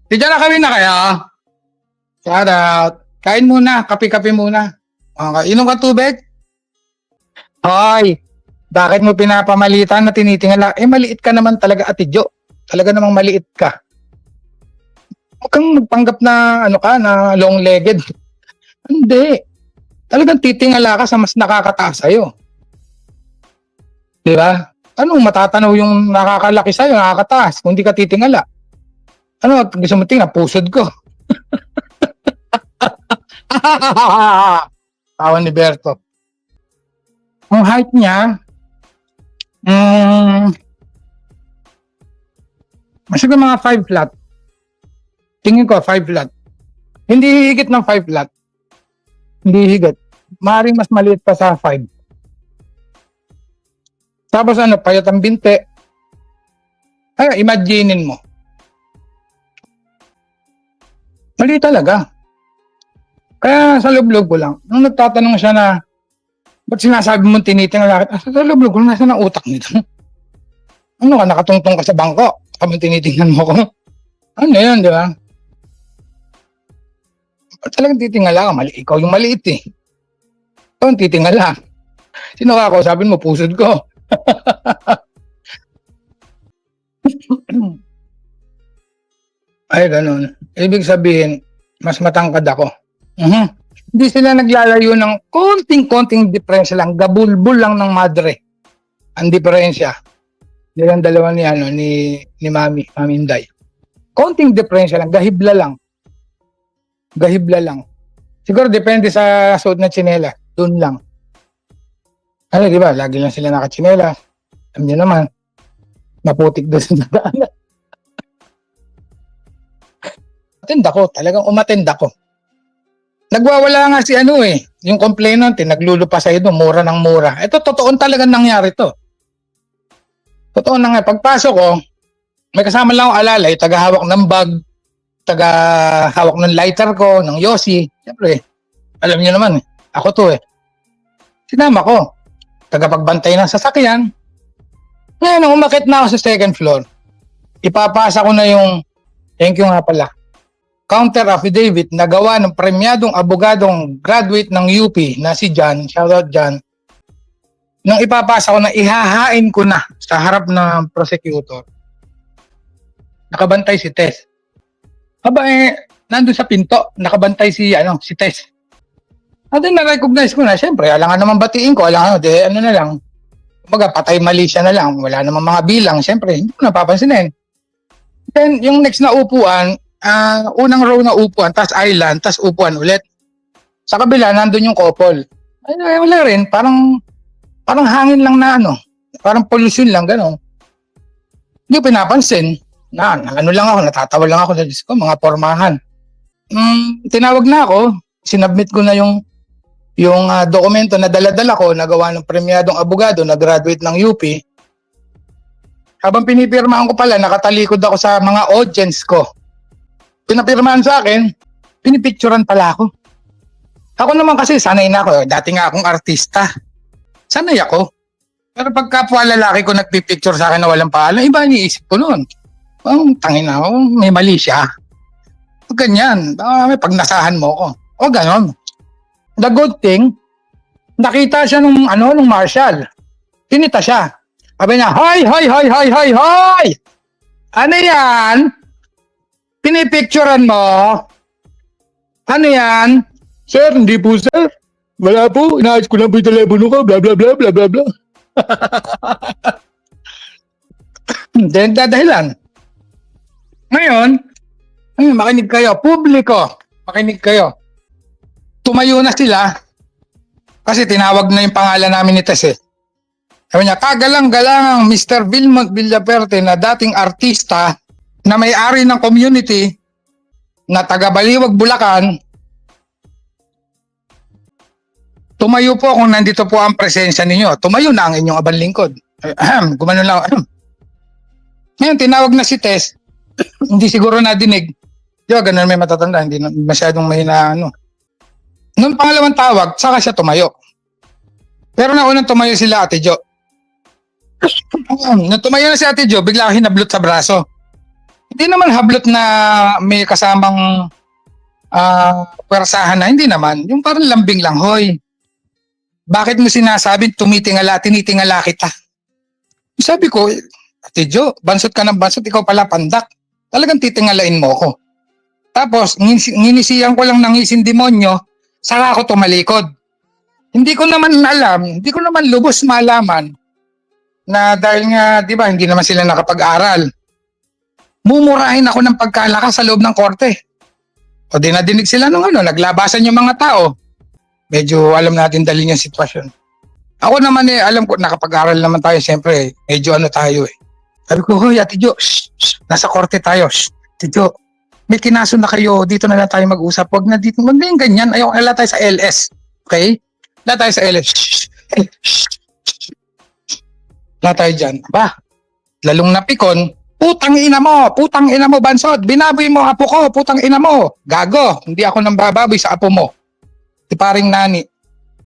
Diyan na kami na kaya. Shout out. Kain muna, kape-kape muna. Okay, inom ka tubig? Hoy, bakit mo pinapamalitan na tinitingala? Eh, maliit ka naman talaga, Ate Jo. Talaga namang maliit ka. Huwag kang magpanggap na, na long-legged. Hindi. Talagang titingala ka sa mas nakakataas sa'yo. Di ba? Anong matatanaw yung nakakalaki sa'yo, nakakataas, kung di ka titingala? Ano, gusto mo tingnan? Pusod ko. Tawa ni Berto. Ang height niya, siguro mga 5 flat. Tingin ko, 5 flat. Hindi higit ng 5 flat. Hindi higit. Maaaring mas maliit pa sa 5. Tapos payat ang binte. Ay, imaginein mo. Mali talaga. Kaya sa loob-loob ko lang, nung nagtatanong siya na, ba't sinasabi mo tinitingala kita? Sa loob-loob ko, nasa ng utak nito? Ano ka, nakatungtong ka sa bangko? Kami tinitingnan mo ko? Ano yun, di ba? Ba't talagang titingala ka? Mali, ikaw yung maliit eh. Ikaw ang titingala. Sino ka ako? Sabi mo, pusod ko. Ay, ganun. Ibig sabihin, mas matangkad ako. Hindi sila naglalayo ng konting-konting diferensya lang. Gabulbul lang ng madre. Ang diferensya. Nilang dalawa ni Mami Inday. Konting diferensya lang. Gahibla lang. Siguro depende sa suot na tsinela. Doon lang. Ano, di ba? Lagi lang sila nakatsinela. Alam niyo naman, maputik doon sa daanan. Attend ako. Talagang umattend ako. Nagwawala nga si yung complainant, naglulupa sa ito, mura ng mura. Ito, totoo talaga nangyari to. Totoo na nga. Pagpasok ko, may kasama lang akong alalay, tagahawak ng bag, tagahawak ng lighter ko, ng Yossi. Siyempre, alam niyo naman, ako to Sinama ko. Tagapagbantay ng sasakyan. Ngayon, nung umakit na ako sa second floor, ipapasa ko na yung, thank you nga pala, counter affidavit na gawa ng premyadong abogadong graduate ng UP na si John, shoutout John. Nung ipapasa ko na, ihahain ko na sa harap ng prosecutor. Nakabantay si Tess. Aba nandun sa pinto, nakabantay si Tess. At then na-recognize ko na, syempre, alangan naman batiin ko, alangan na lang. Kumbaga, patay mali siya na lang, wala naman mga bilang, syempre, hindi ko napapansinin. Then, yung next na upuan, unang row na upuan, tas island, tas upuan ulit. Sa kabila, nandun yung couple. Ay, wala rin, parang hangin lang na parang pollution lang, gano'n. Hindi ko pinapansin. Lang ako, natatawa lang ako, Diyos ko, mga pormahan. Tinawag na ako, sinubmit ko na yung dokumento na dala-dala ko, nagawa ng premyadong abogado na graduate ng UP. Habang pinipirmahan ko pala, nakatalikod ako sa mga audience ko. Pinapirmahan sa akin, pinipicturan pala ako. Ako naman kasi, sanay na ako. Dati nga akong artista. Sanay ako. Pero pag kapwa lalaki ko nagpipicture sa akin na walang pangalan, iba iniisip ko noon. Tangin na ako, may mali siya. Ganyan, may pagnasahan mo ko. O ganon. The good thing, nakita siya nung marshal. Tinita siya. Sabi niya, hoy! Ano yan? Pinipicturean mo? Ano yan? Sir, hindi po sir. Wala po, inaayos ko lang po yung telepono ko, bla bla bla bla bla bla. Then dadahilan. Ngayon, makinig kayo, publiko, makinig kayo. Tumayo na sila kasi tinawag na yung pangalan namin ni Tess. Sabi niya, kagalang-galang Mr. Vilmont Villaperte na dating artista na may-ari ng community na taga-Baliwag, Bulacan. Tumayo po kung nandito po ang presensya ninyo. Tumayo na ang inyong abang lingkod. Gumano lang. Ngayon, tinawag na si Tess. Hindi siguro nadinig. Ganun may matatanda. Hindi masyadong mahina Nung pangalawang tawag, saka siya tumayo. Pero naunang tumayo sila Ate Jo. Nung tumayo na si Ate Jo, bigla hinablot sa braso. Hindi naman hablot na may kasamang pwersahan na, hindi naman. Yung parang lambing lang, hoy. Bakit mo sinasabing tinitingala kita? Sabi ko, Ate Jo, bansot ka ng bansot, ikaw pala pandak. Talagang titingalain mo ko. Tapos, nginisiyan ko lang ng ngising demonyo, saka ako tumalikod. Hindi ko naman alam, hindi ko naman lubos malaman na dahil nga, di ba, hindi naman sila nakapag-aral. Mumurahin ako ng pagkalakas sa loob ng korte. O di nadinig sila nung naglabasan yung mga tao. Medyo alam natin dali yung sitwasyon. Ako naman alam ko, nakapag-aral naman tayo, siyempre, medyo tayo eh. Sabi ko, hoy, Ate Jo, nasa korte tayo. Ate Jo, may kinaso na kayo, dito na lang tayo mag-usap. Huwag na dito, huwag na yung ganyan. Ayaw, ala tayo sa LS. Okay? Ala tayo sa LS. Ala tayo dyan. Ba, lalong napikon, putang ina mo, bansod, binaboy mo apo ko, putang ina mo. Gago, hindi ako nang bababoy sa apo mo. Si paring nani.